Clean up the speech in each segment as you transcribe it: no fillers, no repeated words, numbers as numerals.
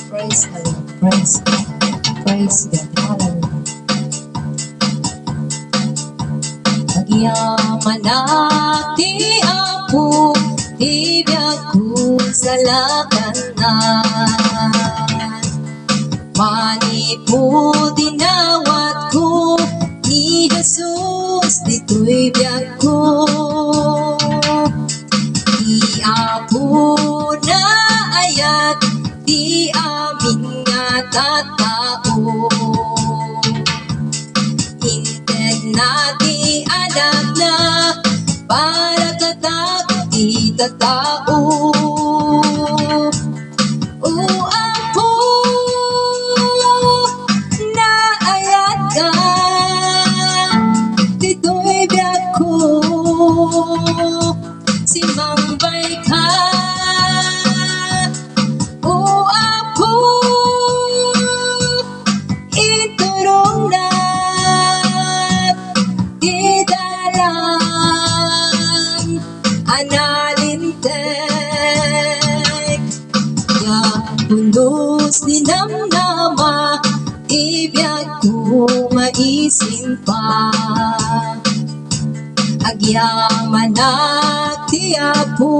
Praise the Lord. Praise God. Praise God. Hallelujah. Agyaman ti Apo, ibiyag ko sa lakanan. Mani po dinawat ko ni Jesus, dito'y biyag ko. Di Apo na ayat, di amin nga tatao. Integ na di anak na, para tatag di tatao. O Apo, na ayat ka, dito'y biyag ko. Simambay ka, o Apo, iturong na didalang analintek. Ya pundos ni namnama, ibiyag ko maisin pa. Agyaman ti Apo,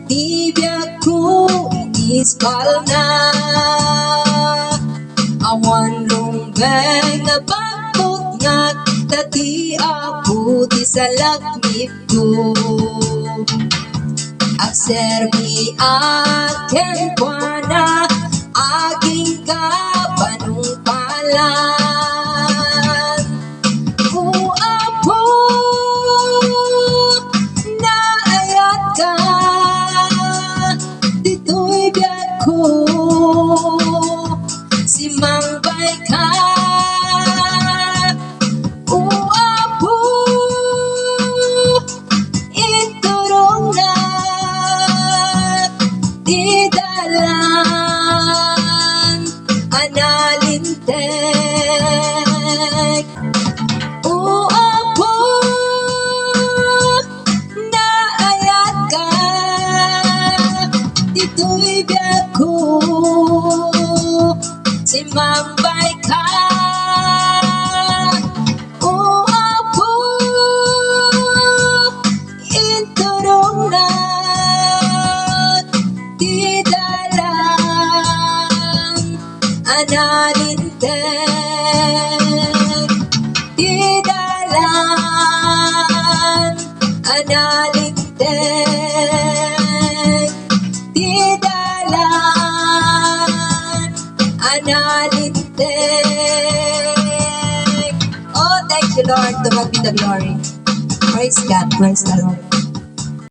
ibiyag ko inispal na. Awan lumbeng na bakot ngat, tati Apo ti salakmip ko. Agserbi aken kuana, aging kapanungpalan. O Apo, na ayat ka, dito'y biyag ko. Simambay ka, o Apo, iturong na didalan analintek. O Apo, na ayat ka, dito'y biyag ko. Simambay ka, o Apo, iturong na didalang analintek. Didalang analintek. Didalang analintek. Oh, thank you, Lord. To God be the glory. Praise God. Praise the Lord.